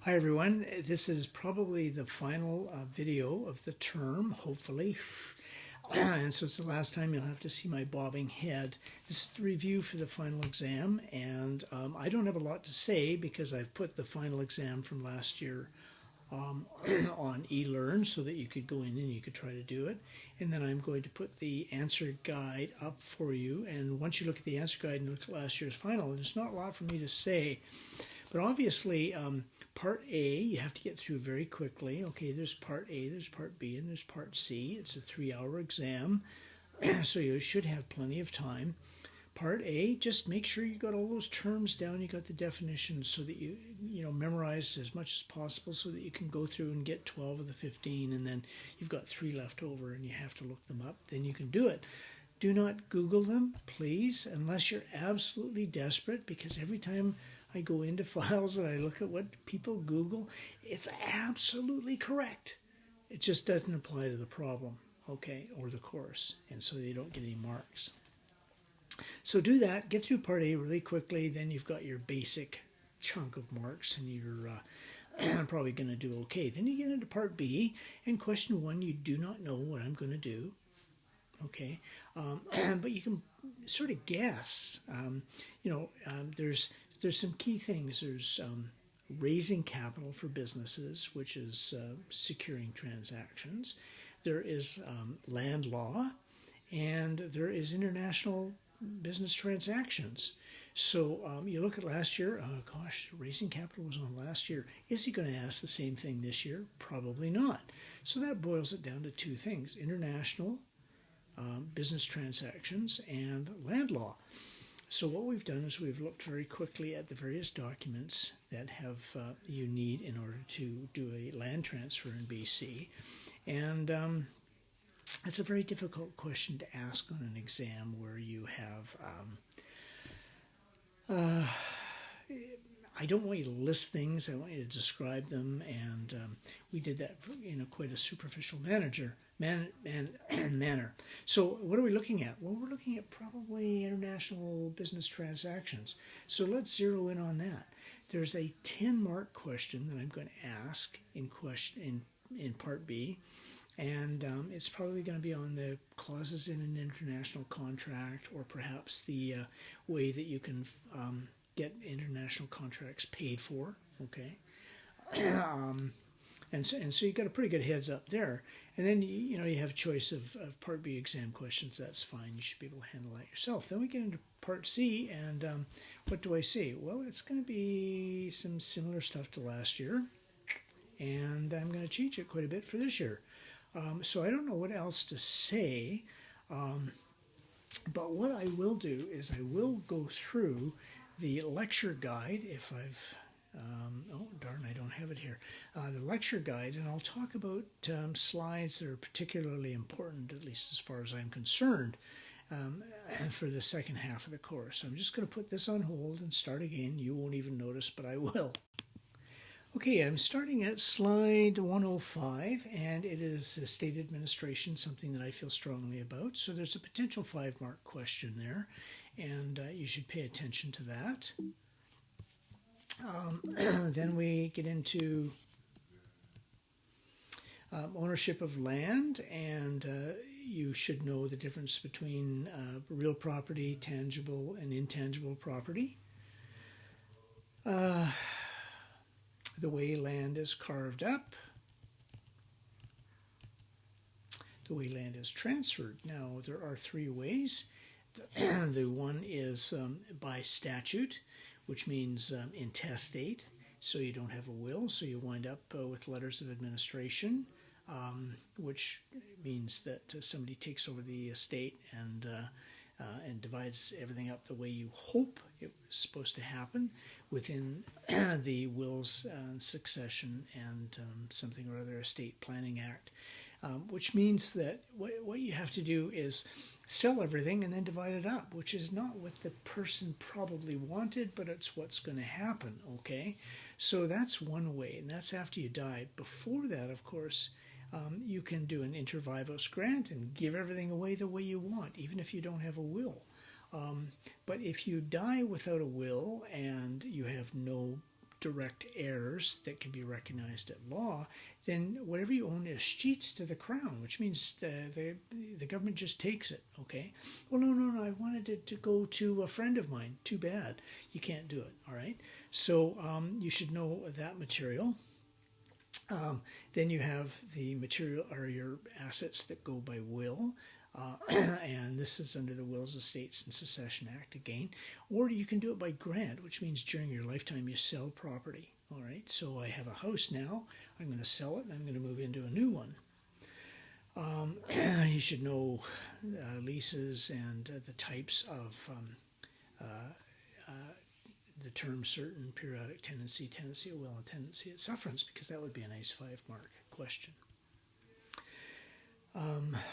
Hi everyone, this is probably the final video of the term, hopefully. And so it's the last time you'll have to see my bobbing head. This is the review for the final exam, and I don't have a lot to say because I've put the final exam from last year on eLearn so that you could go in and you could try to do it. And then I'm going to put the answer guide up for you, and once you look at the answer guide and look at last year's final, there's not a lot for me to say. But obviously, Part A, you have to get through very quickly. Okay, there's Part A, there's Part B, and there's Part C. It's a 3-hour exam, so you should have plenty of time. Part A, just make sure you got all those terms down, you got the definitions so that you memorize as much as possible so that you can go through and get 12 of the 15, and then you've got 3 left over and you have to look them up. Then you can do it. Do not Google them, please, unless you're absolutely desperate, because every time I go into files and I look at what people Google, it's absolutely correct. It just doesn't apply to the problem, okay, or the course, and so they don't get any marks. So do that, get through Part A really quickly, then you've got your basic chunk of marks and you're probably going to do okay. Then you get into Part B, and question 1, you do not know what I'm going to do. Okay, but you can sort of guess. There's some key things. There's raising capital for businesses, which is securing transactions. There is land law, and there is international business transactions. So you look at last year, raising capital was on last year. Is he going to ask the same thing this year? Probably not. So that boils it down to 2 things: international business transactions and land law. So what we've done is we've looked very quickly at the various documents that you need in order to do a land transfer in BC, and it's a very difficult question to ask on an exam where you have I don't want you to list things, I want you to describe them, and we did that in quite a superficial manner. So what are we looking at? Well, we're looking at probably international business transactions. So let's zero in on that. There's a 10-mark question that I'm going to ask in Part B, and it's probably going to be on the clauses in an international contract, or perhaps the way that you can get international contracts paid for, okay? And so you got a pretty good heads up there. And then you have a choice of Part B exam questions. That's fine. You should be able to handle that yourself. Then we get into Part C, and what do I see? Well, it's going to be some similar stuff to last year, and I'm going to change it quite a bit for this year. So I don't know what else to say, but what I will do is I will go through the lecture guide if I've oh darn, I don't have it here. The lecture guide, and I'll talk about slides that are particularly important, at least as far as I'm concerned, for the second half of the course. So I'm just going to put this on hold and start again. You won't even notice, but I will. Okay, I'm starting at slide 105, and it is state administration, something that I feel strongly about. So there's a potential 5-mark question there, and you should pay attention to that. Then we get into ownership of land, and you should know the difference between real property, tangible and intangible property. The way land is carved up, the way land is transferred. Now, there are 3 ways. The one is by statute, which means intestate, so you don't have a will, so you wind up with letters of administration, which means that somebody takes over the estate and divides everything up the way you hope it was supposed to happen within the Wills and Succession and something or other Estate Planning Act, which means that what you have to do is sell everything and then divide it up, which is not what the person probably wanted, but it's what's going to happen, okay? So that's one way, and that's after you die. Before that, of course, you can do an inter vivos grant and give everything away the way you want, even if you don't have a will. But if you die without a will and you have no direct heirs that can be recognized at law, then whatever you own escheats to the crown, which means the government just takes it, okay? Well, no, I wanted it to go to a friend of mine. Too bad. You can't do it, all right? So you should know that material. Then you have the material or your assets that go by will. And this is under the Wills, Estates, and Succession Act again. Or you can do it by grant, which means during your lifetime you sell property. All right, so I have a house now. I'm going to sell it, and I'm going to move into a new one. You should know leases and the types of the term certain, periodic tenancy, tenancy at will, and tenancy at sufferance, because that would be a nice 5-mark question.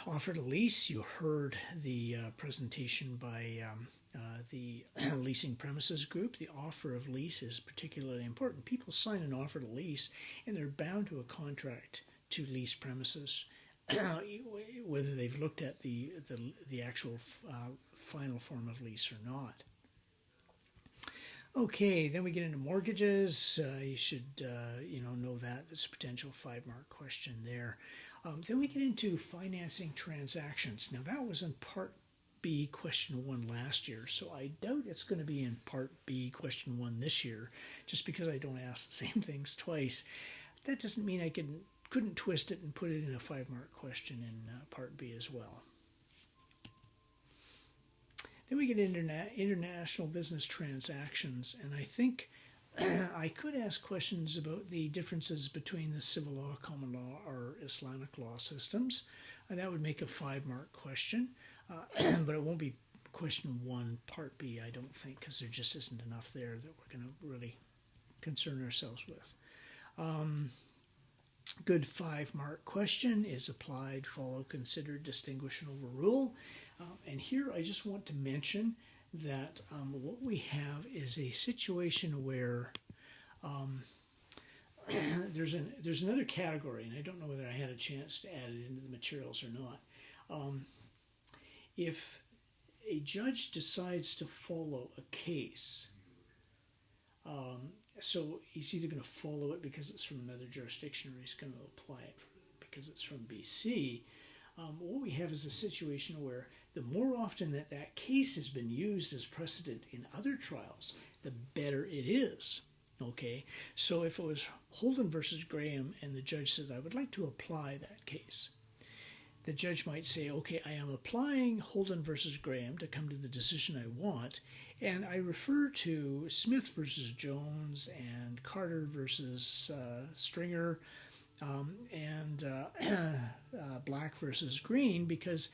Offer to lease, you heard the presentation by the leasing premises group. The offer of lease is particularly important. People sign an offer to lease and they're bound to a contract to lease premises, whether they've looked at the actual final form of lease or not. Okay, then we get into mortgages. You should know that. That's a potential 5-mark question there. Then we get into financing transactions. Now that was in Part B, Question 1 last year, so I doubt it's going to be in Part B, Question 1 this year, just because I don't ask the same things twice. That doesn't mean I couldn't twist it and put it in a 5-mark question in Part B as well. Then we get international business transactions, and I think I could ask questions about the differences between the civil law, common law, or Islamic law systems. That would make a 5-mark question, but it won't be question 1, Part B, I don't think, because there just isn't enough there that we're going to really concern ourselves with. Good 5-mark question is applied, follow, consider, distinguish, and overrule. And here I just want to mention that what we have is a situation where there's another category, and I don't know whether I had a chance to add it into the materials or not. If a judge decides to follow a case, so he's either going to follow it because it's from another jurisdiction or he's going to apply it because it's from BC, what we have is a situation where the more often that case has been used as precedent in other trials, the better it is. Okay, so if it was Holden versus Graham and the judge said, I would like to apply that case, the judge might say, okay, I am applying Holden versus Graham to come to the decision I want, and I refer to Smith versus Jones and Carter versus Stringer and Black versus Green because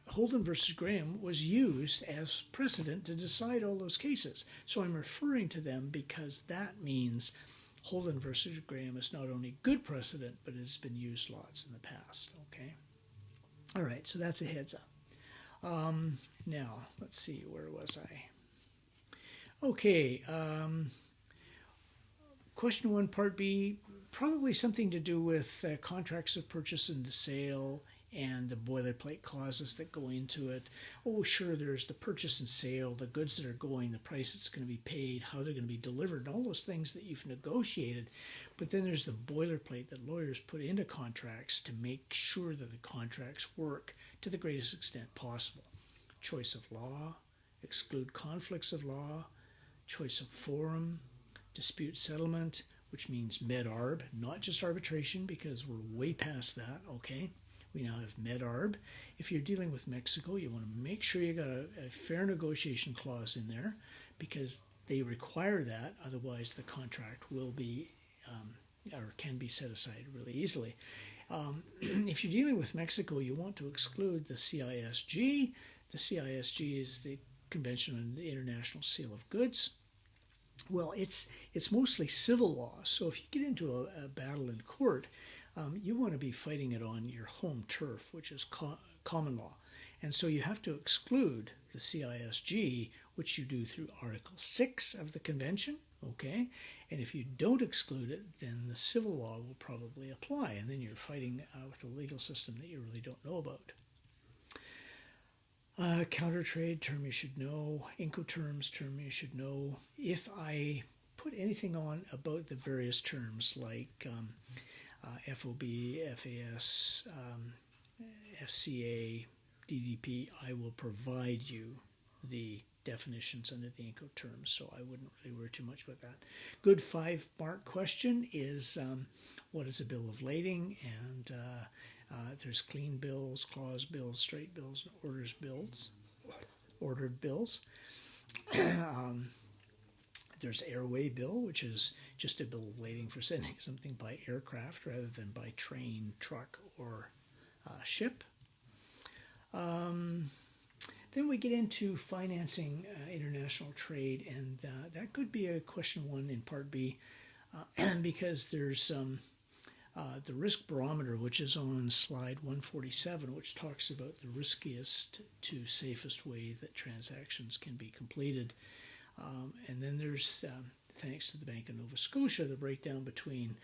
Holden versus Graham was used as precedent to decide all those cases. So I'm referring to them because that means Holden versus Graham is not only good precedent, but it has been used lots in the past. Okay. All right, so that's a heads up. Now, let's see, where was I? Okay, question 1, Part B, probably something to do with contracts of purchase and sale and the boilerplate clauses that go into it. Oh, sure, there's the purchase and sale, the goods that are going, the price that's going to be paid, how they're going to be delivered, all those things that you've negotiated. But then there's the boilerplate that lawyers put into contracts to make sure that the contracts work to the greatest extent possible. Choice of law, exclude conflicts of law, choice of forum, dispute settlement, which means med-arb, not just arbitration because we're way past that, okay? We now have med-arb. If you're dealing with Mexico, you want to make sure you got a fair negotiation clause in there because they require that, otherwise the contract will be or can be set aside really easily. If you're dealing with Mexico, you want to exclude the CISG. The CISG is the Convention on the International Sale of Goods. Well, it's mostly civil law, so if you get into a battle in court, you want to be fighting it on your home turf, which is common law. And so you have to exclude the CISG, which you do through Article 6 of the Convention, okay? And if you don't exclude it, then the civil law will probably apply, and then you're fighting with a legal system that you really don't know about. Countertrade, term you should know. Incoterms, term you should know. If I put anything on about the various terms like FOB, FAS, FCA, DDP. I will provide you the definitions under the Incoterms, so I wouldn't really worry too much about that. Good 5-mark question is what is a bill of lading? And there's clean bills, clause bills, straight bills, and ordered bills. There's airway bill, which is just a bill of lading for sending something by aircraft rather than by train, truck, or ship. Then we get into financing international trade, and that could be a question 1 in Part B, because there's the risk barometer, which is on slide 147, which talks about the riskiest to safest way that transactions can be completed. And then there's, thanks to the Bank of Nova Scotia, the breakdown between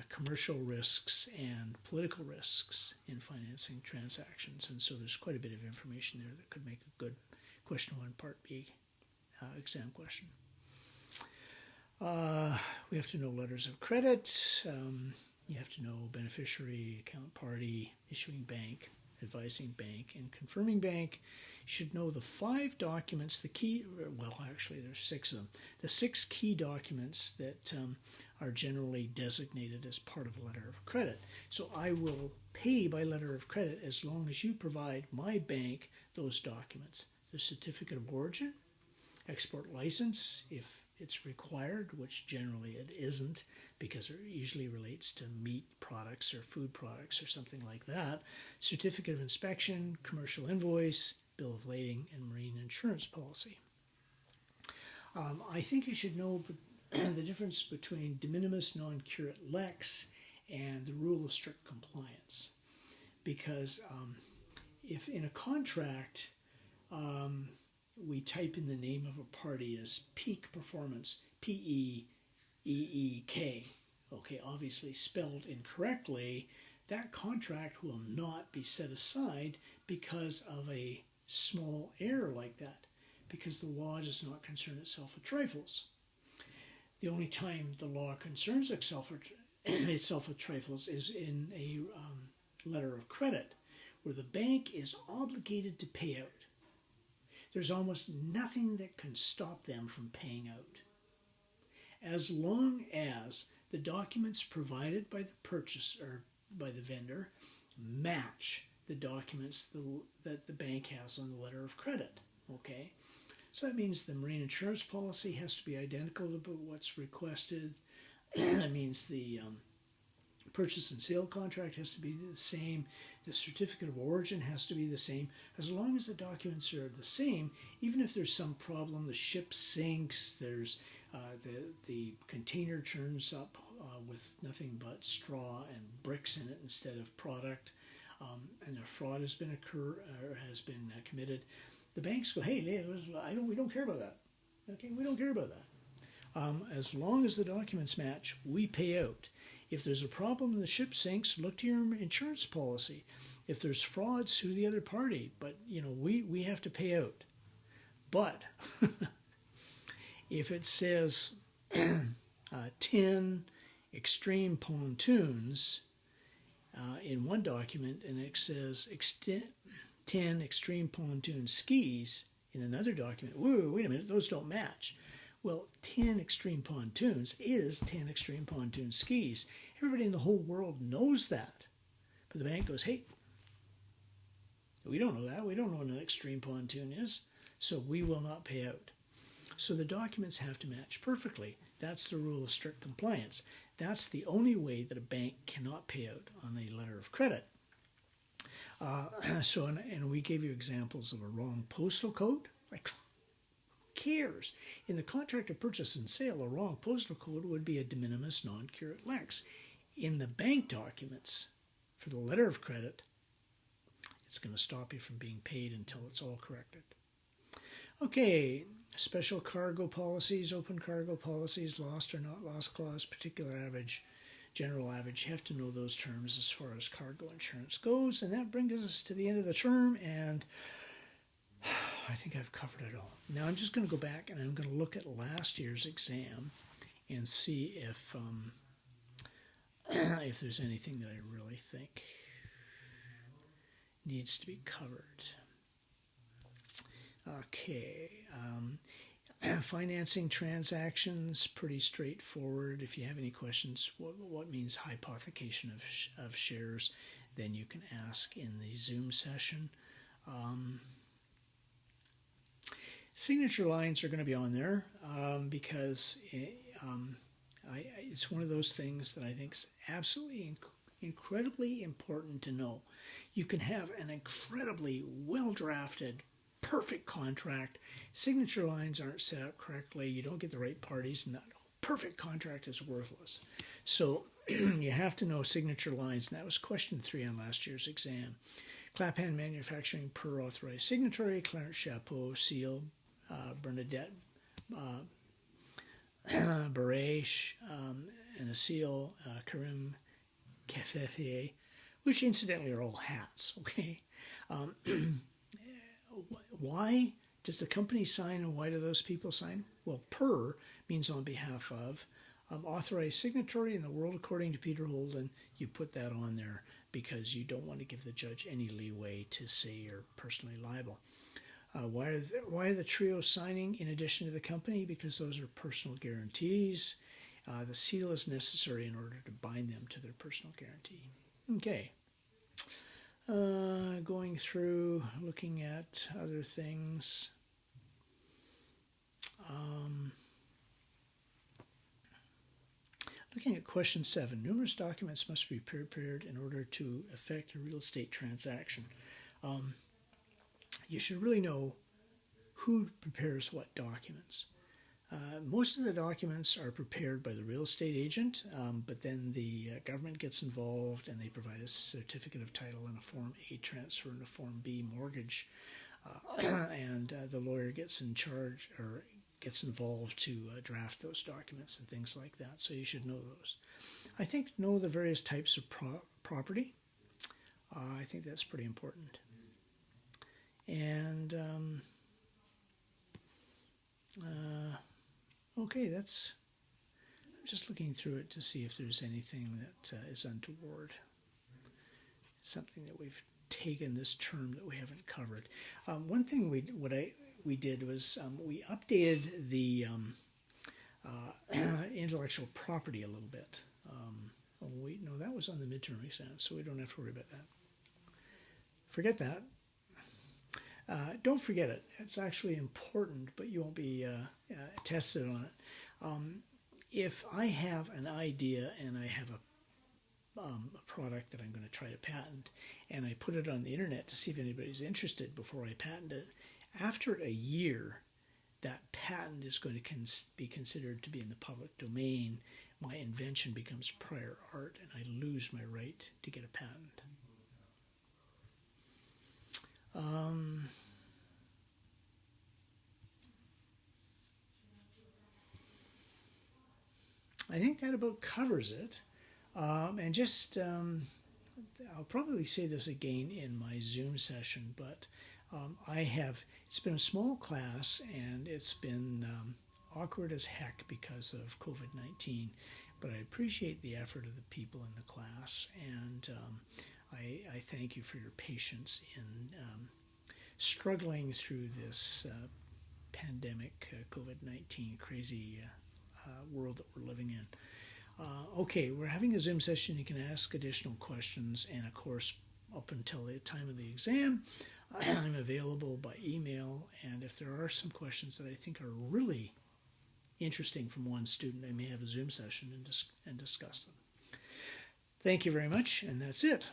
commercial risks and political risks in financing transactions. And so there's quite a bit of information there that could make a good question 1 Part B exam question. We have to know letters of credit. You have to know beneficiary, account party, issuing bank, advising bank, and confirming bank. You should know the 5 documents, the key, well, actually there's 6 of them, the 6 key documents that are generally designated as part of a letter of credit. So I will pay by letter of credit as long as you provide my bank those documents. The certificate of origin, export license, if it's required, which generally it isn't, because it usually relates to meat products or food products or something like that. Certificate of inspection, commercial invoice, bill of lading, and marine insurance policy. I think you should know the difference between de minimis non curat lex and the rule of strict compliance. Because if in a contract we type in the name of a party as Peak Performance, P-E-E-E-K, okay, obviously spelled incorrectly, that contract will not be set aside because of a small error like that, because the law does not concern itself with trifles. The only time the law concerns itself with trifles is in a letter of credit, where the bank is obligated to pay out. There's almost nothing that can stop them from paying out, as long as the documents provided by the purchaser, by the vendor, match the documents that the bank has on the letter of credit. Okay, so that means the marine insurance policy has to be identical to what's requested. That means the purchase and sale contract has to be the same. The certificate of origin has to be the same. As long as the documents are the same, even if there's some problem, the ship sinks, there's the container turns up with nothing but straw and bricks in it instead of product, and a fraud has been committed, the banks go, hey, we don't care about that. Okay, we don't care about that. As long as the documents match, we pay out. If there's a problem and the ship sinks, look to your insurance policy. If there's fraud, sue the other party. But, we have to pay out. But if it says 10 extreme pontoons in one document, and it says 10 extreme pontoon skis in another document, whoa, wait a minute, those don't match. Well, 10 extreme pontoons is 10 extreme pontoon skis. Everybody in the whole world knows that. But the bank goes, hey, we don't know that. We don't know what an extreme pontoon is, so we will not pay out. So the documents have to match perfectly. That's the rule of strict compliance. That's the only way that a bank cannot pay out on a letter of credit. And we gave you examples of a wrong postal code. Like, cares? In the contract of purchase and sale, a wrong postal code would be a de minimis non curat lex. In the bank documents, for the letter of credit, it's going to stop you from being paid until it's all corrected. Okay, special cargo policies, open cargo policies, lost or not lost clause, particular average, general average. You have to know those terms as far as cargo insurance goes. And that brings us to the end of the term, and I think I've covered it all. Now I'm just going to go back and I'm going to look at last year's exam and see if there's anything that I really think needs to be covered. Okay. Financing transactions, pretty straightforward. If you have any questions, what means hypothecation of shares, then you can ask in the Zoom session. Signature lines are going to be on there because it's one of those things that I think is absolutely incredibly important to know. You can have an incredibly well-drafted, perfect contract. Signature lines aren't set up correctly. You don't get the right parties, and that perfect contract is worthless. So you have to know signature lines, and that was question 3 on last year's exam. Clapham Manufacturing per authorized signatory, Clarence Chapeau, seal, Bernadette Baresh, and a seal, Karim Kefefier, which incidentally are all hats, okay? Why does the company sign, and why do those people sign? Well, per means on behalf of. Authorized signatory in the world according to Peter Holden, you put that on there because you don't want to give the judge any leeway to say you're personally liable. Why are the trio signing in addition to the company? Because those are personal guarantees. The seal is necessary in order to bind them to their personal guarantee. Okay. Going through, looking at other things. Looking at question 7, numerous documents must be prepared in order to effect a real estate transaction. You should really know who prepares what documents. Most of the documents are prepared by the real estate agent, but then the government gets involved and they provide a certificate of title and a Form A transfer and a Form B mortgage, and the lawyer gets in charge or gets involved to draft those documents and things like that, so you should know those. I think know the various types of property. I think that's pretty important. And okay, I'm just looking through it to see if there's anything that is untoward. Something that we've taken this term that we haven't covered. One thing we did was we updated the intellectual property a little bit. No, that was on the midterm exam, so we don't have to worry about that. Forget that. Don't forget it. It's actually important, but you won't be tested on it. If I have an idea and I have a product that I'm going to try to patent, and I put it on the internet to see if anybody's interested before I patent it, after a year, that patent is going to be considered to be in the public domain. My invention becomes prior art, and I lose my right to get a patent. I think that about covers it. And just, I'll probably say this again in my Zoom session, but it's been a small class, and it's been awkward as heck because of COVID-19, but I appreciate the effort of the people in the class, and I thank you for your patience in struggling through this pandemic, COVID-19 crazy world that we're living in. Okay, we're having a Zoom session. You can ask additional questions, and of course, up until the time of the exam, I'm available by email, and if there are some questions that I think are really interesting from one student, I may have a Zoom session and discuss them. Thank you very much, and that's it.